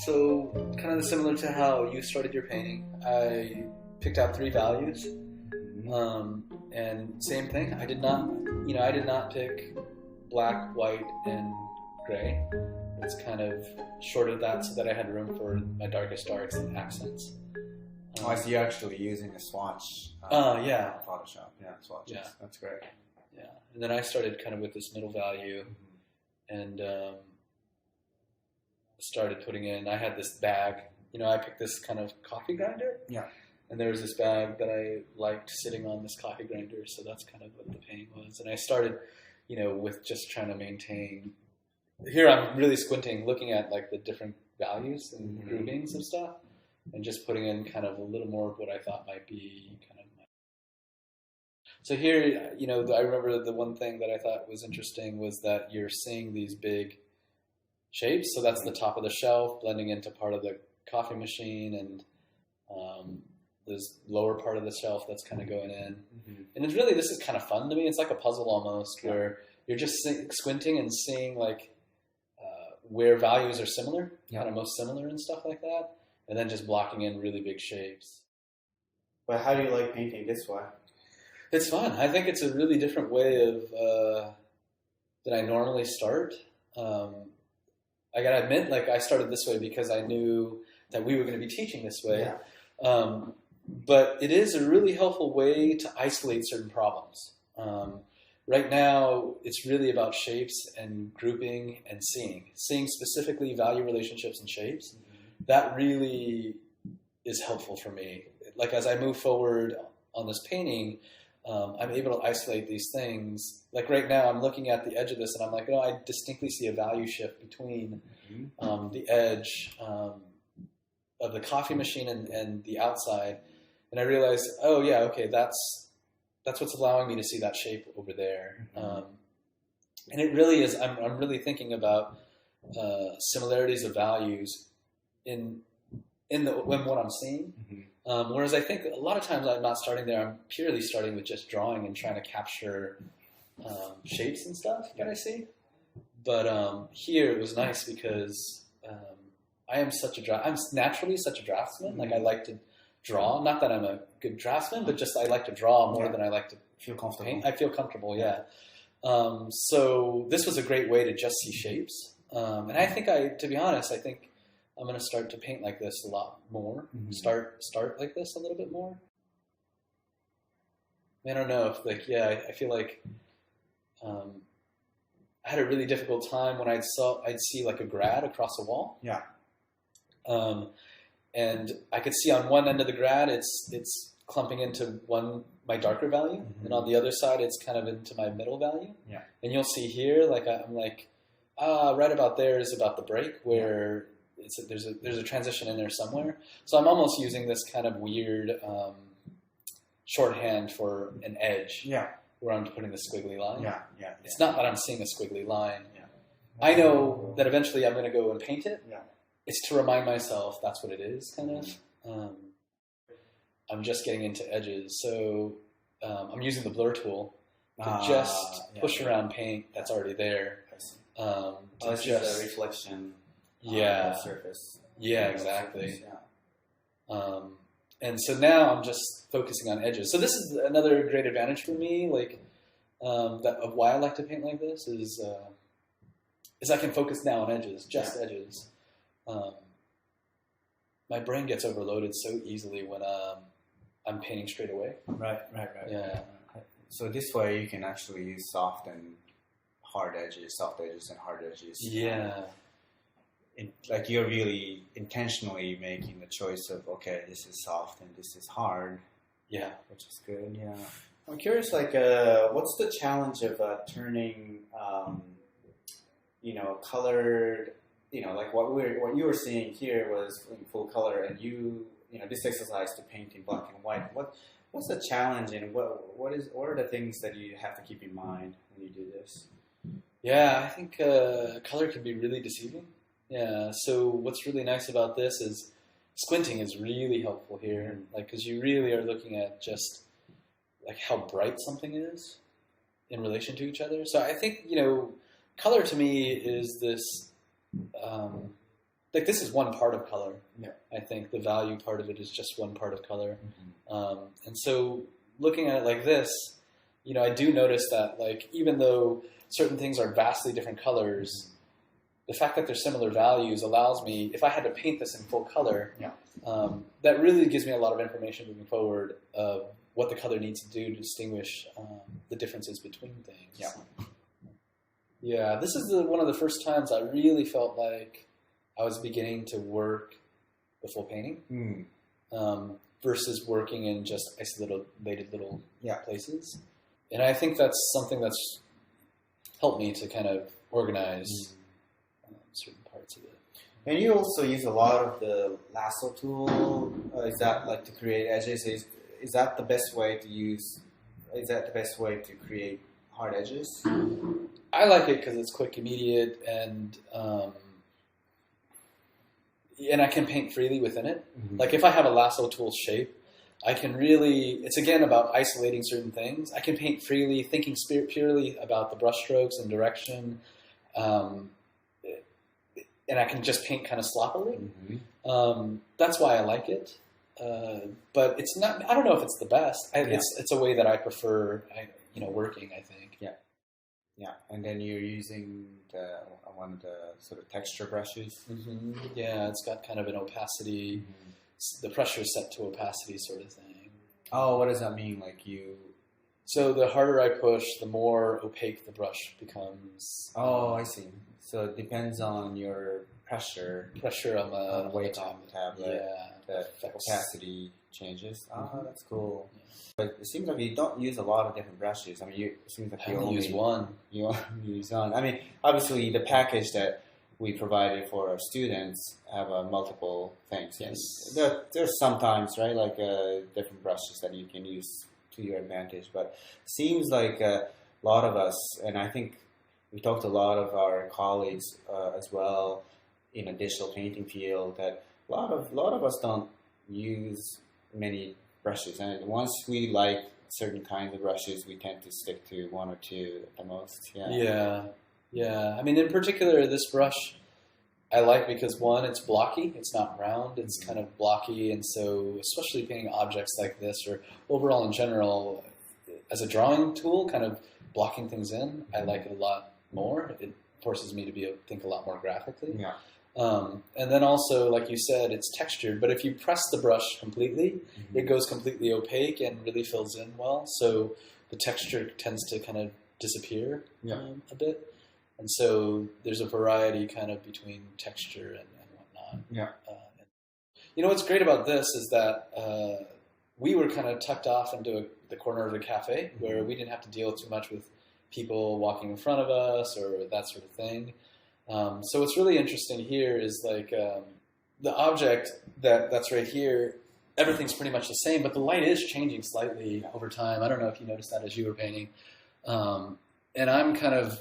So kind of similar to how you started your painting, I picked out 3 values, and same thing. I did not pick black, white, and gray. It's kind of shorted that so that I had room for my darkest darks and accents. I see you're actually using a swatch. Yeah. Photoshop. Yeah, swatches. Yeah. That's great. Yeah. And then I started kind of with this middle value, and started putting in. I had this bag. I picked this kind of coffee grinder. Yeah. And there was this bag that I liked sitting on this coffee grinder, so that's kind of what the painting was. And I started, with just trying to maintain. Here I'm really squinting, looking at like the different values and groupings of stuff, and just putting in kind of a little more of what I thought might be kind of. So here, I remember the one thing that I thought was interesting was that you're seeing these big shapes. So that's the top of the shelf blending into part of the coffee machine, and this lower part of the shelf that's kind of going in. And it's really, this is kind of fun to me. It's like a puzzle almost, where you're just squinting and seeing like where values are similar, kind of most similar and stuff like that, and then just blocking in really big shapes. But how do you like painting this way? It's fun. I think it's a really different way of than I normally start. I gotta admit, like I started this way because I knew that we were going to be teaching this way. Yeah. But it is a really helpful way to isolate certain problems. Right now, it's really about shapes and grouping and seeing specifically value relationships and shapes. That really is helpful for me. Like as I move forward on this painting, I'm able to isolate these things. Like right now, I'm looking at the edge of this, and I'm like, I distinctly see a value shift between the edge of the coffee machine and the outside. And I realized, that's what's allowing me to see that shape over there. And it really is, I'm really thinking about similarities of values in what I'm seeing. Whereas I think a lot of times I'm not starting there. I'm purely starting with just drawing and trying to capture shapes and stuff that I see. But here it was nice because I'm naturally such a draftsman. Like I like to draw. Not that I'm a good draftsman, but just I like to draw more than I like to feel comfortable. Paint. I feel comfortable, yeah. So this was a great way to just see shapes. And I think to be honest, I think I'm going to start to paint like this a lot more. Start like this a little bit more. I don't know if I feel like I had a really difficult time when I'd see like a grad across a wall. Yeah. And I could see on one end of the grad, it's clumping into my darker value, and on the other side, it's kind of into my middle value. Yeah. And you'll see here, like I'm like, right about there is about the break where there's a transition in there somewhere. So I'm almost using this kind of weird shorthand for an edge. Yeah. Where I'm putting the squiggly line. Yeah. It's not that I'm seeing a squiggly line. Yeah. I know that eventually I'm going to go and paint it. Yeah. It's to remind myself that's what it is, kind of. I'm just getting into edges, so I'm using the blur tool to just push around paint that's already there. It's just a reflection on the surface. Yeah, exactly. And so now I'm just focusing on edges. So this is another great advantage for me, like of why I like to paint like this is I can focus now on edges, edges. My brain gets overloaded so easily when I'm painting straight away. Right. Yeah. So this way you can actually use soft and hard edges, soft edges and hard edges. Yeah. Like you're really intentionally making the choice of, okay, this is soft and this is hard. Yeah. Which is good, yeah. I'm curious, like, what's the challenge of turning, colored, like what you were seeing here was in full color, and this exercise to paint in black and white. What's the challenge, and what are the things that you have to keep in mind when you do this? Yeah, I think color can be really deceiving. Yeah, so what's really nice about this is squinting is really helpful here, like because you really are looking at just like how bright something is in relation to each other. So I think color to me is this like this is one part of color. Yeah. I think the value part of it is just one part of color. Mm-hmm. And so looking at it like this, I do notice that like even though certain things are vastly different colors, the fact that they're similar values allows me, if I had to paint this in full color, that really gives me a lot of information moving forward of what the color needs to do to distinguish the differences between things. Yeah. Yeah, this is one of the first times I really felt like I was beginning to work the full painting versus working in just isolated little places. And I think that's something that's helped me to kind of organize certain parts of it. And you also use a lot of the lasso tool. Is that like to create edges? Is that the best way to use? Is that the best way to create hard edges? I like it because it's quick, immediate, and I can paint freely within it. Mm-hmm. Like if I have a lasso tool shape, I can really, it's again about isolating certain things. I can paint freely, thinking purely about the brush strokes and direction. And I can just paint kind of sloppily. Mm-hmm. That's why I like it. But it's not, I don't know if it's the best. It's a way that I prefer, working, I think. Yeah. Yeah. And then you're using one of the sort of texture brushes. Mm-hmm. Yeah, it's got kind of an opacity. Mm-hmm. The pressure is set to opacity sort of thing. Oh, what does that mean? So the harder I push, the more opaque the brush becomes. Oh, I see. So it depends on your pressure on the weight on the tablet. Yeah, the opacity changes. Mm-hmm. Oh, that's cool. Yeah. But it seems like you don't use a lot of different brushes. I mean, it seems like you only use one. You only use one. I mean, obviously the package that we provided for our students have multiple things. Yes. There's sometimes, right, different brushes that you can use to your advantage. But it seems like a lot of us, and I think we talked to a lot of our colleagues as well in a digital painting field, that a lot of us don't use many brushes. And once we like certain kinds of brushes, we tend to stick to one or two at the most. Yeah. Yeah, I mean, in particular, this brush I like because, one, it's blocky. It's not round. It's kind of blocky. And so, especially painting objects like this, or overall in general, as a drawing tool, kind of blocking things in, I like it a lot more. It forces me to think a lot more graphically. Yeah. And then also, like you said, it's textured. But if you press the brush completely, it goes completely opaque and really fills in well. So the texture tends to kind of disappear a bit. And so there's a variety kind of between texture and whatnot. Yeah. What's great about this is that we were kind of tucked off into the corner of a cafe where we didn't have to deal too much with people walking in front of us or that sort of thing. So what's really interesting here is the object that's right here, everything's pretty much the same, but the light is changing slightly over time. I don't know if you noticed that as you were painting. And I'm kind of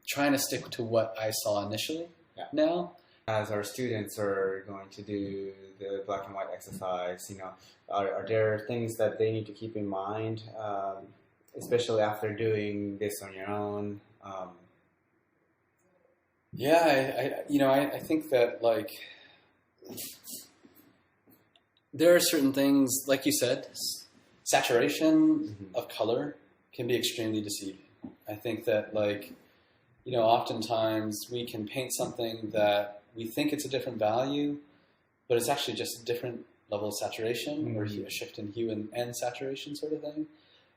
trying to stick to what I saw initially now. As our students are going to do the black and white exercise, are there things that they need to keep in mind, especially after doing this on your own? I think that there are certain things, like you said, saturation of color can be extremely deceiving. I think that oftentimes we can paint something that we think it's a different value, but it's actually just a different level of saturation or a shift in hue and saturation sort of thing.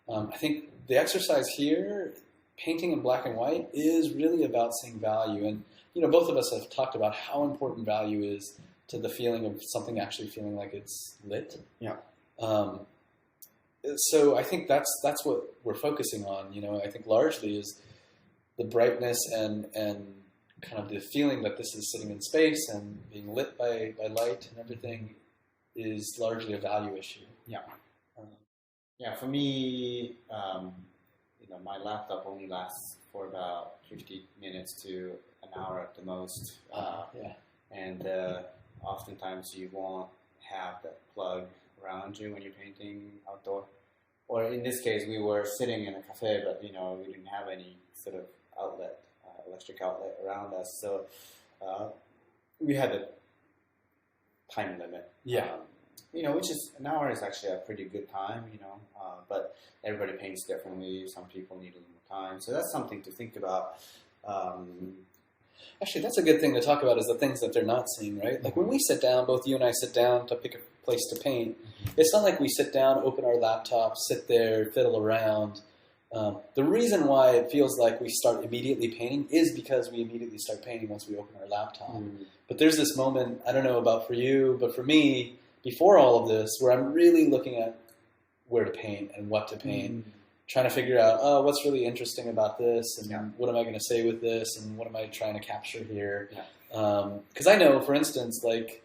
I think the exercise here, painting in black and white, is really about seeing value. And, both of us have talked about how important value is to the feeling of something actually feeling like it's lit. Yeah. So I think that's what we're focusing on. I think largely is the brightness and kind of the feeling that this is sitting in space and being lit by light and everything is largely a value issue. Yeah. For me, my laptop only lasts for about 50 minutes to an hour at the most. And oftentimes you won't have that plug around you when you're painting outdoor. Or in this case, we were sitting in a cafe, but we didn't have any sort of outlet, electric outlet around us. So we had to time limit. Yeah. Which is an hour is actually a pretty good time, but everybody paints differently. Some people need a little more time. So that's something to think about. Actually, that's a good thing to talk about is the things that they're not seeing, right? Like when we sit down, both you and I sit down to pick a place to paint, it's not like we sit down, open our laptop, sit there, fiddle around. The reason why it feels like we start immediately painting is because we immediately start painting once we open our laptop. But there's this moment, I don't know about for you, but for me, before all of this, where I'm really looking at where to paint and what to paint, trying to figure out, what's really interesting about this, and what am I going to say with this, and what am I trying to capture here? Because I know, for instance, like,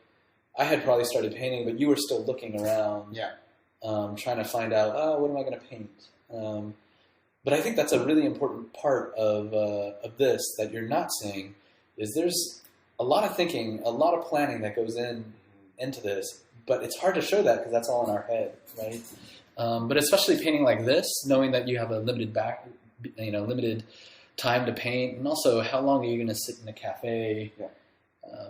I had probably started painting, but you were still looking around, trying to find out, what am I going to paint? But I think that's a really important part of this that you're not seeing, is there's a lot of thinking, a lot of planning that goes into this, but it's hard to show that because that's all in our head, right? But especially painting like this, knowing that you have a limited time to paint, and also how long are you going to sit in a cafe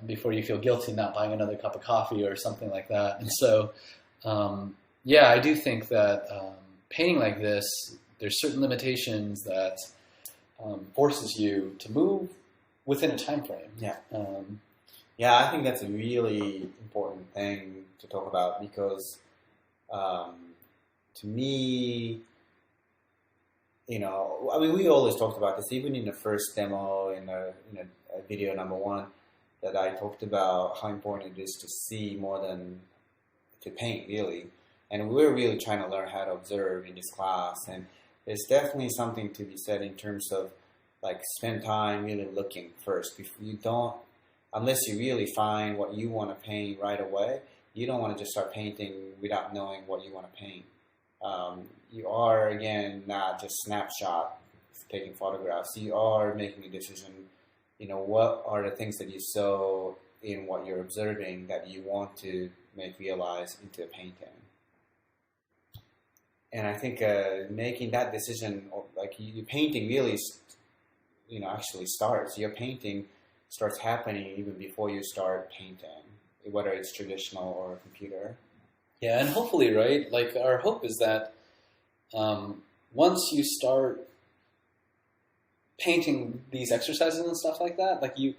before you feel guilty not buying another cup of coffee or something like that. And so, I do think that painting like this, there's certain limitations that forces you to move within a time frame. I think that's a really important thing to talk about because to me, we always talked about this, even in the first demo, in a video number 1, that I talked about how important it is to see more than to paint, really. And we're really trying to learn how to observe in this class. And there's definitely something to be said in terms of, like, spend time really looking first. Unless you really find what you want to paint right away, you don't want to just start painting without knowing what you want to paint. You are, again, not just snapshot taking photographs. You are making a decision, what are the things that you saw in what you're observing that you want to make realize into a painting. And I think making that decision, like your painting really, actually starts. Your painting starts happening even before you start painting, whether it's traditional or computer. Yeah, and hopefully, right? Like, our hope is that once you start painting these exercises and stuff like that, like, you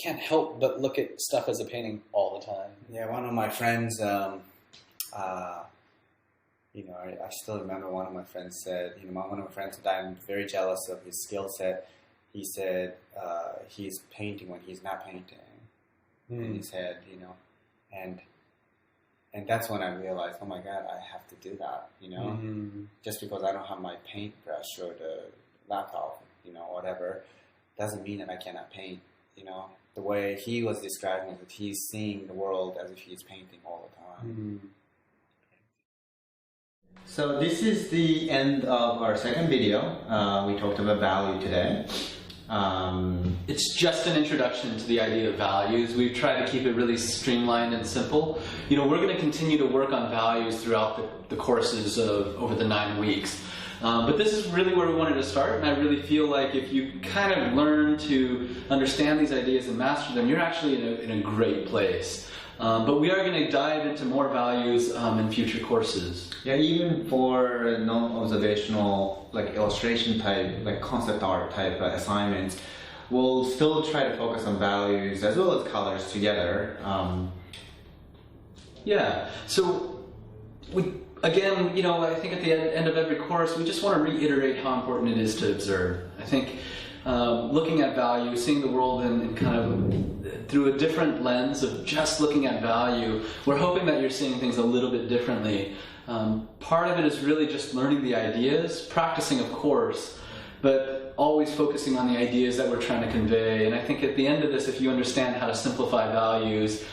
can't help but look at stuff as a painting all the time. Yeah, one of my friends, I still remember one of my friends said, one of my friends that I'm very jealous of his skill set. He said he's painting when he's not painting in his head, and that's when I realized, oh my God, I have to do that, Just because I don't have my paintbrush or the laptop, whatever, doesn't mean that I cannot paint, The way he was describing it, that he's seeing the world as if he's painting all the time. So this is the end of our second video. We talked about value today. It's just an introduction to the idea of values. We've tried to keep it really streamlined and simple. We're going to continue to work on values throughout the courses over the 9 weeks. But this is really where we wanted to start, and I really feel like if you kind of learn to understand these ideas and master them, you're actually in a great place. But we are going to dive into more values in future courses. Yeah, even for non-observational, like illustration type, like concept art type assignments, we'll still try to focus on values as well as colors together. So again, I think at the end of every course, we just want to reiterate how important it is to observe. I think looking at value, seeing the world in kind of through a different lens of just looking at value, we're hoping that you're seeing things a little bit differently. Part of it is really just learning the ideas, practicing of course, but always focusing on the ideas that we're trying to convey. And I think at the end of this, if you understand how to simplify values,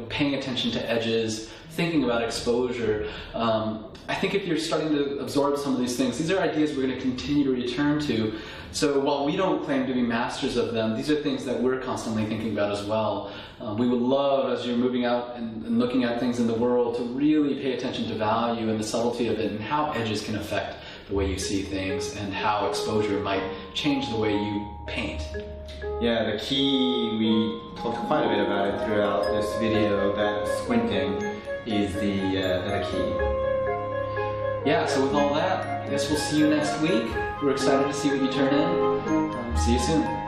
paying attention to edges, thinking about exposure, I think if you're starting to absorb some of these things, these are ideas we're going to continue to return to. So while we don't claim to be masters of them, these are things that we're constantly thinking about as well. We would love, as you're moving out and looking at things in the world, to really pay attention to value and the subtlety of it and how edges can affect the way you see things, and how exposure might change the way you paint. Yeah, the key, we talked quite a bit about it throughout this video, that squinting is the key. Yeah, so with all that, I guess we'll see you next week. We're excited to see what you turn in. See you soon.